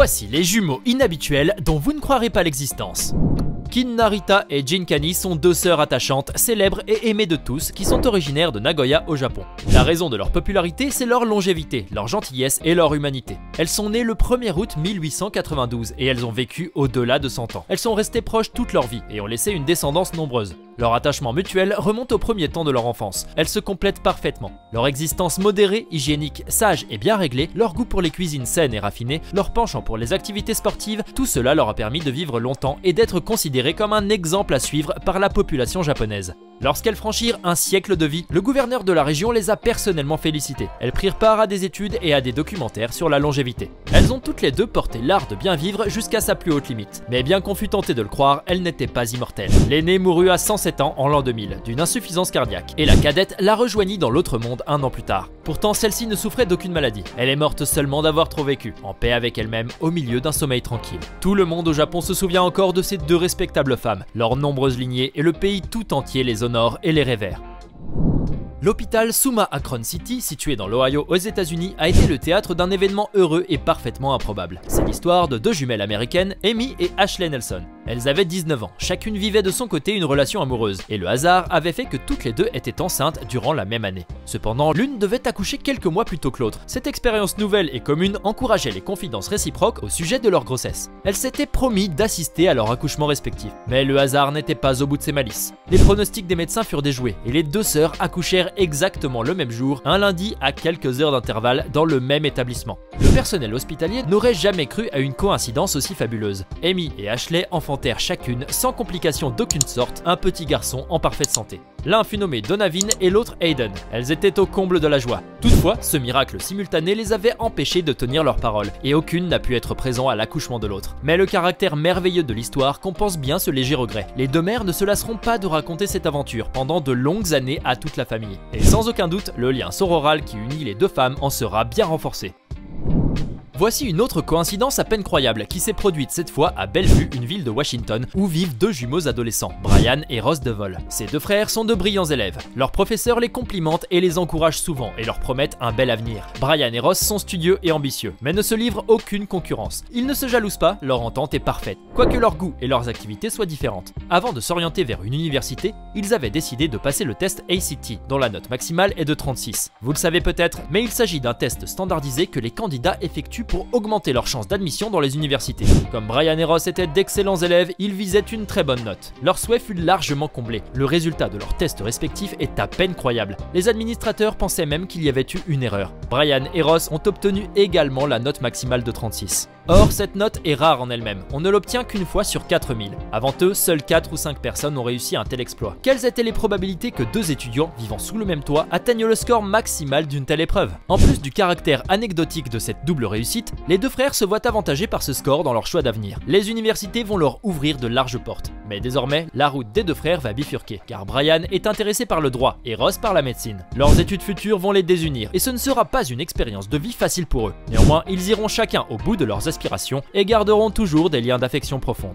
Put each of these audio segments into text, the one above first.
Voici les jumeaux inhabituels dont vous ne croirez pas l'existence. Kin Narita et Jin Kani sont deux sœurs attachantes, célèbres et aimées de tous qui sont originaires de Nagoya au Japon. La raison de leur popularité, c'est leur longévité, leur gentillesse et leur humanité. Elles sont nées le 1er août 1892 et elles ont vécu au-delà de 100 ans. Elles sont restées proches toute leur vie et ont laissé une descendance nombreuse. Leur attachement mutuel remonte au premier temps de leur enfance. Elles se complètent parfaitement. Leur existence modérée, hygiénique, sage et bien réglée, leur goût pour les cuisines saines et raffinées, leur penchant pour les activités sportives, tout cela leur a permis de vivre longtemps et d'être considérées comme un exemple à suivre par la population japonaise. Lorsqu'elles franchirent un siècle de vie, le gouverneur de la région les a personnellement félicitées. Elles prirent part à des études et à des documentaires sur la longévité. Elles ont toutes les deux porté l'art de bien vivre jusqu'à sa plus haute limite. Mais bien qu'on fût tenté de le croire, elles n'étaient pas immortelles. L'aînée mourut à 107 ans en l'an 2000 d'une insuffisance cardiaque et la cadette la rejoignit dans l'autre monde un an plus tard. Pourtant, celle-ci ne souffrait d'aucune maladie. Elle est morte seulement d'avoir trop vécu, en paix avec elle-même, au milieu d'un sommeil tranquille. Tout le monde au Japon se souvient encore de ces deux respectables femmes, leurs nombreuses lignées et le pays tout entier les honore et les révère. L'hôpital Suma Akron City, situé dans l'Ohio aux États-Unis, a été le théâtre d'un événement heureux et parfaitement improbable. C'est l'histoire de deux jumelles américaines, Amy et Ashley Nelson. Elles avaient 19 ans, chacune vivait de son côté une relation amoureuse, et le hasard avait fait que toutes les deux étaient enceintes durant la même année. Cependant, l'une devait accoucher quelques mois plus tôt que l'autre. Cette expérience nouvelle et commune encourageait les confidences réciproques au sujet de leur grossesse. Elles s'étaient promis d'assister à leur accouchement respectif. Mais le hasard n'était pas au bout de ses malices. Les pronostics des médecins furent déjoués, et les deux sœurs accouchèrent exactement le même jour, un lundi à quelques heures d'intervalle dans le même établissement. Le personnel hospitalier n'aurait jamais cru à une coïncidence aussi fabuleuse. Amy et Ashley enfantèrent chacune, sans complication d'aucune sorte, un petit garçon en parfaite santé. L'un fut nommé Donovan et l'autre Hayden. Elles étaient au comble de la joie. Toutefois, ce miracle simultané les avait empêchées de tenir leur parole, et aucune n'a pu être présent à l'accouchement de l'autre. Mais le caractère merveilleux de l'histoire compense bien ce léger regret. Les deux mères ne se lasseront pas de raconter cette aventure pendant de longues années à toute la famille. Et sans aucun doute, le lien sororal qui unit les deux femmes en sera bien renforcé. Voici une autre coïncidence à peine croyable qui s'est produite cette fois à Bellevue, une ville de Washington, où vivent deux jumeaux adolescents, Brian et Ross DeVol. Ces deux frères sont de brillants élèves. Leurs professeurs les complimentent et les encouragent souvent et leur promettent un bel avenir. Brian et Ross sont studieux et ambitieux, mais ne se livrent aucune concurrence. Ils ne se jalousent pas, leur entente est parfaite, quoique leurs goûts et leurs activités soient différentes. Avant de s'orienter vers une université, ils avaient décidé de passer le test ACT, dont la note maximale est de 36. Vous le savez peut-être, mais il s'agit d'un test standardisé que les candidats effectuent pour augmenter leurs chances d'admission dans les universités. Comme Brian et Ross étaient d'excellents élèves, ils visaient une très bonne note. Leur souhait fut largement comblé. Le résultat de leurs tests respectifs est à peine croyable. Les administrateurs pensaient même qu'il y avait eu une erreur. Brian et Ross ont obtenu également la note maximale de 36. Or, cette note est rare en elle-même. On ne l'obtient qu'une fois sur 4000. Avant eux, seules 4 ou 5 personnes ont réussi un tel exploit. Quelles étaient les probabilités que deux étudiants vivant sous le même toit atteignent le score maximal d'une telle épreuve? En plus du caractère anecdotique de cette double réussite, les deux frères se voient avantagés par ce score dans leur choix d'avenir. Les universités vont leur ouvrir de larges portes. Mais désormais, la route des deux frères va bifurquer, car Brian est intéressé par le droit et Ross par la médecine. Leurs études futures vont les désunir, et ce ne sera pas une expérience de vie facile pour eux. Néanmoins, ils iront chacun au bout de leurs aspirations et garderont toujours des liens d'affection profonds.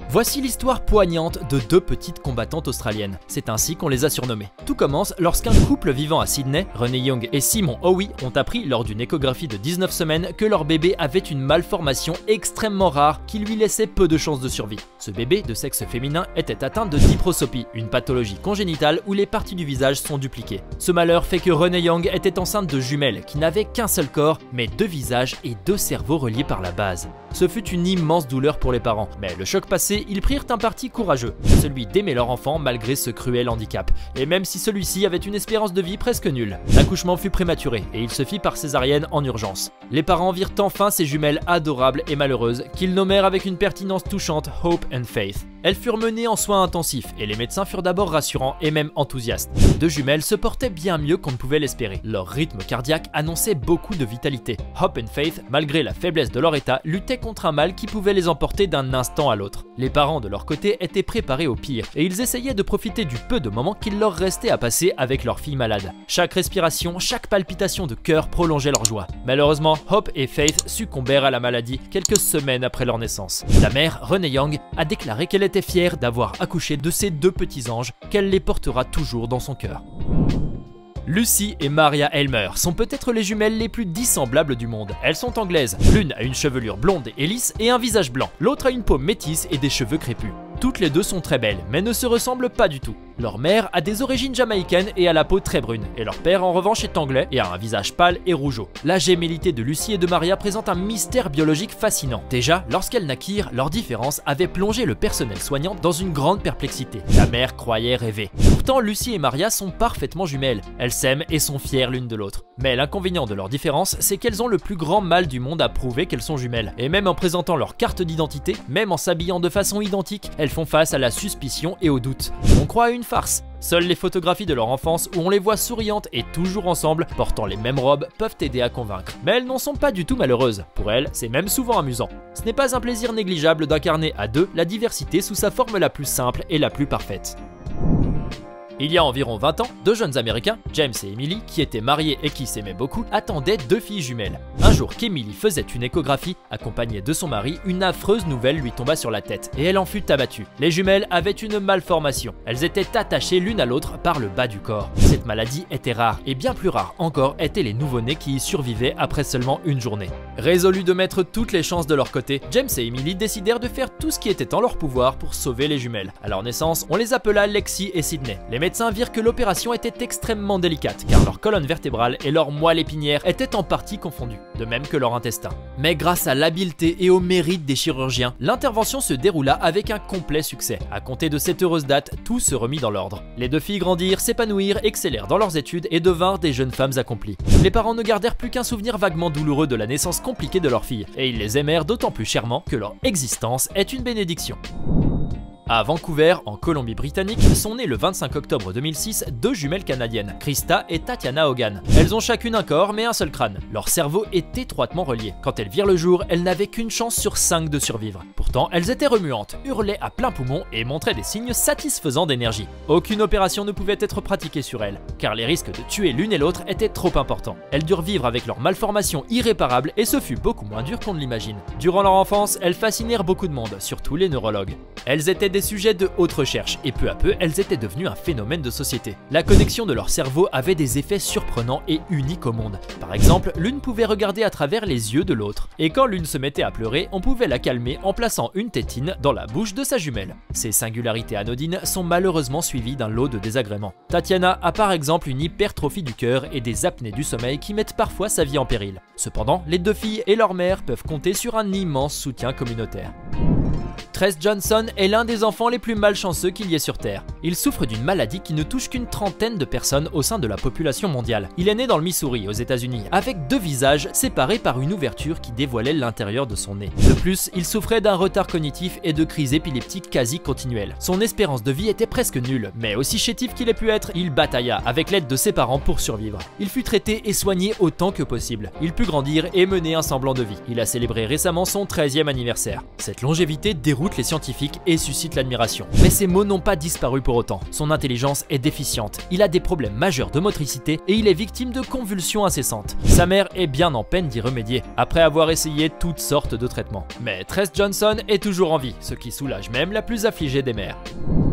Voici l'histoire poignante de deux petites combattantes australiennes. C'est ainsi qu'on les a surnommées. Tout commence lorsqu'un couple vivant à Sydney, Renee Young et Simon Howie, ont appris lors d'une échographie de 19 semaines que leur bébé avait une malformation extrêmement rare qui lui laissait peu de chances de survie. Ce bébé, de sexe féminin, était atteint de diprosopie, une pathologie congénitale où les parties du visage sont dupliquées. Ce malheur fait que Renee Young était enceinte de jumelles qui n'avaient qu'un seul corps, mais deux visages et deux cerveaux reliés par la base. Ce fut une immense douleur pour les parents, mais le choc passé, ils prirent un parti courageux, celui d'aimer leur enfant malgré ce cruel handicap, et même si celui-ci avait une espérance de vie presque nulle. L'accouchement fut prématuré et il se fit par césarienne en urgence. Les parents virent enfin ces jumelles adorables et malheureuses qu'ils nommèrent avec une pertinence touchante Hope and Faith. Elles furent menées en soins intensifs et les médecins furent d'abord rassurants et même enthousiastes. Les deux jumelles se portaient bien mieux qu'on ne pouvait l'espérer. Leur rythme cardiaque annonçait beaucoup de vitalité. Hope and Faith, malgré la faiblesse de leur état, luttaient contre un mal qui pouvait les emporter d'un instant à l'autre. Les parents de leur côté étaient préparés au pire et ils essayaient de profiter du peu de moments qu'il leur restait à passer avec leur fille malade. Chaque respiration, chaque palpitation de cœur prolongeait leur joie. Malheureusement, Hope et Faith succombèrent à la maladie quelques semaines après leur naissance. La mère, Renee Young, a déclaré qu'elle était fière d'avoir accouché de ces deux petits anges, qu'elle les portera toujours dans son cœur. Lucy et Maria Elmer sont peut-être les jumelles les plus dissemblables du monde. Elles sont anglaises. L'une a une chevelure blonde et lisse et un visage blanc. L'autre a une peau métisse et des cheveux crépus. Toutes les deux sont très belles, mais ne se ressemblent pas du tout. Leur mère a des origines jamaïcaines et a la peau très brune, et leur père en revanche est anglais et a un visage pâle et rougeau. La gémellité de Lucy et de Maria présente un mystère biologique fascinant. Déjà, lorsqu'elles naquirent, leur différence avait plongé le personnel soignant dans une grande perplexité. La mère croyait rêver. Pourtant, Lucy et Maria sont parfaitement jumelles. Elles s'aiment et sont fières l'une de l'autre. Mais l'inconvénient de leur différence, c'est qu'elles ont le plus grand mal du monde à prouver qu'elles sont jumelles. Et même en présentant leur carte d'identité, même en s'habillant de façon identique, elles font face à la suspicion et au doute. On croit à une farce. Seules les photographies de leur enfance où on les voit souriantes et toujours ensemble, portant les mêmes robes, peuvent aider à convaincre. Mais elles n'en sont pas du tout malheureuses. Pour elles, c'est même souvent amusant. Ce n'est pas un plaisir négligeable d'incarner à deux la diversité sous sa forme la plus simple et la plus parfaite. Il y a environ 20 ans, deux jeunes américains, James et Emily, qui étaient mariés et qui s'aimaient beaucoup, attendaient deux filles jumelles. Un jour qu'Emily faisait une échographie, accompagnée de son mari, une affreuse nouvelle lui tomba sur la tête et elle en fut abattue. Les jumelles avaient une malformation. Elles étaient attachées l'une à l'autre par le bas du corps. Cette maladie était rare et bien plus rare encore étaient les nouveau-nés qui y survivaient après seulement une journée. Résolus de mettre toutes les chances de leur côté, James et Emily décidèrent de faire tout ce qui était en leur pouvoir pour sauver les jumelles. À leur naissance, on les appela Lexi et Sydney. Les médecins virent que l'opération était extrêmement délicate car leur colonne vertébrale et leur moelle épinière étaient en partie confondues, de même que leur intestin. Mais grâce à l'habileté et au mérite des chirurgiens, l'intervention se déroula avec un complet succès. À compter de cette heureuse date, tout se remit dans l'ordre. Les deux filles grandirent, s'épanouirent, excellèrent dans leurs études et devinrent des jeunes femmes accomplies. Les parents ne gardèrent plus qu'un souvenir vaguement douloureux de la naissance compliquée de leurs filles, et ils les aimèrent d'autant plus chèrement que leur existence est une bénédiction. À Vancouver, en Colombie-Britannique, sont nées le 25 octobre 2006 deux jumelles canadiennes, Krista et Tatiana Hogan. Elles ont chacune un corps mais un seul crâne. Leur cerveau est étroitement relié. Quand elles virent le jour, elles n'avaient qu'une chance sur 5 de survivre. Pourtant, elles étaient remuantes, hurlaient à plein poumon et montraient des signes satisfaisants d'énergie. Aucune opération ne pouvait être pratiquée sur elles, car les risques de tuer l'une et l'autre étaient trop importants. Elles durent vivre avec leur malformation irréparable et ce fut beaucoup moins dur qu'on ne l'imagine. Durant leur enfance, elles fascinèrent beaucoup de monde, surtout les neurologues. Elles étaient des sujets de haute recherche et peu à peu elles étaient devenues un phénomène de société. La connexion de leur cerveau avait des effets surprenants et uniques au monde. Par exemple, l'une pouvait regarder à travers les yeux de l'autre et quand l'une se mettait à pleurer, on pouvait la calmer en plaçant une tétine dans la bouche de sa jumelle. Ces singularités anodines sont malheureusement suivies d'un lot de désagréments. Tatiana a par exemple une hypertrophie du cœur et des apnées du sommeil qui mettent parfois sa vie en péril. Cependant, les deux filles et leur mère peuvent compter sur un immense soutien communautaire. Tress Johnson est l'un des enfants les plus malchanceux qu'il y ait sur Terre. Il souffre d'une maladie qui ne touche qu'une trentaine de personnes au sein de la population mondiale. Il est né dans le Missouri, aux États-Unis, avec deux visages séparés par une ouverture qui dévoilait l'intérieur de son nez. De plus, il souffrait d'un retard cognitif et de crises épileptiques quasi continuelles. Son espérance de vie était presque nulle, mais aussi chétif qu'il ait pu être, il batailla avec l'aide de ses parents pour survivre. Il fut traité et soigné autant que possible. Il put grandir et mener un semblant de vie. Il a célébré récemment son 13e anniversaire. Cette longévité déroute les scientifiques et suscite l'admiration. Mais ses mots n'ont pas disparu pour autant. Son intelligence est déficiente, il a des problèmes majeurs de motricité et il est victime de convulsions incessantes. Sa mère est bien en peine d'y remédier, après avoir essayé toutes sortes de traitements. Mais Tress Johnson est toujours en vie, ce qui soulage même la plus affligée des mères.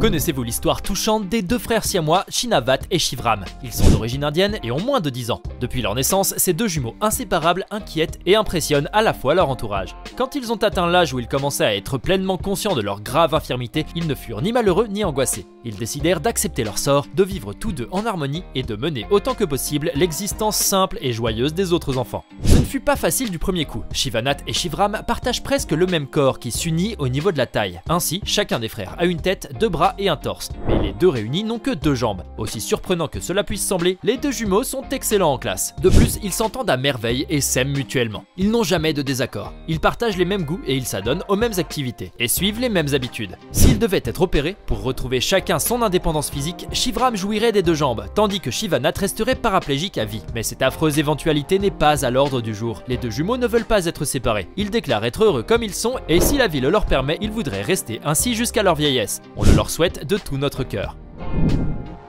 Connaissez-vous l'histoire touchante des deux frères siamois Shinavat et Shivram? Ils sont d'origine indienne et ont moins de 10 ans. Depuis leur naissance, ces deux jumeaux inséparables inquiètent et impressionnent à la fois leur entourage. Quand ils ont atteint l'âge où ils commençaient à être pleinement conscients de leur grave infirmité, ils ne furent ni malheureux ni angoissés. Ils décidèrent d'accepter leur sort, de vivre tous deux en harmonie et de mener autant que possible l'existence simple et joyeuse des autres enfants. Ce ne fut pas facile du premier coup. Shivanath et Shivram partagent presque le même corps qui s'unit au niveau de la taille. Ainsi, chacun des frères a une tête, deux bras et un torse, mais les deux réunis n'ont que deux jambes. Aussi surprenant que cela puisse sembler, les deux jumeaux sont excellents en classe. De plus, ils s'entendent à merveille et s'aiment mutuellement. Ils n'ont jamais de désaccord. Ils partagent les mêmes goûts et ils s'adonnent aux mêmes activités et suivent les mêmes habitudes. S'ils devaient être opérés pour retrouver chacun son indépendance physique, Shivram jouirait des deux jambes, tandis que Shivanath resterait paraplégique à vie. Mais cette affreuse éventualité n'est pas à l'ordre du jour. Les deux jumeaux ne veulent pas être séparés. Ils déclarent être heureux comme ils sont et si la vie le leur permet, ils voudraient rester ainsi jusqu'à leur vieillesse. On le leur souhaite de tout notre cœur.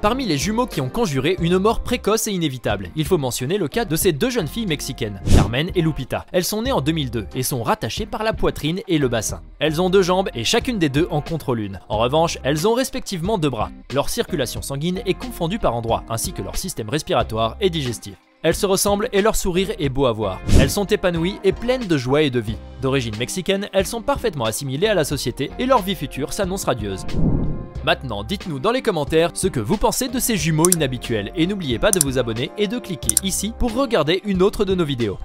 Parmi les jumeaux qui ont conjuré une mort précoce et inévitable, il faut mentionner le cas de ces deux jeunes filles mexicaines, Carmen et Lupita. Elles sont nées en 2002 et sont rattachées par la poitrine et le bassin. Elles ont 2 jambes et chacune des 2 en contrôle une. En revanche, elles ont respectivement 2 bras. Leur circulation sanguine est confondue par endroits, ainsi que leur système respiratoire et digestif. Elles se ressemblent et leur sourire est beau à voir. Elles sont épanouies et pleines de joie et de vie. D'origine mexicaine, elles sont parfaitement assimilées à la société et leur vie future s'annonce radieuse. Maintenant, dites-nous dans les commentaires ce que vous pensez de ces jumeaux inhabituels et n'oubliez pas de vous abonner et de cliquer ici pour regarder une autre de nos vidéos.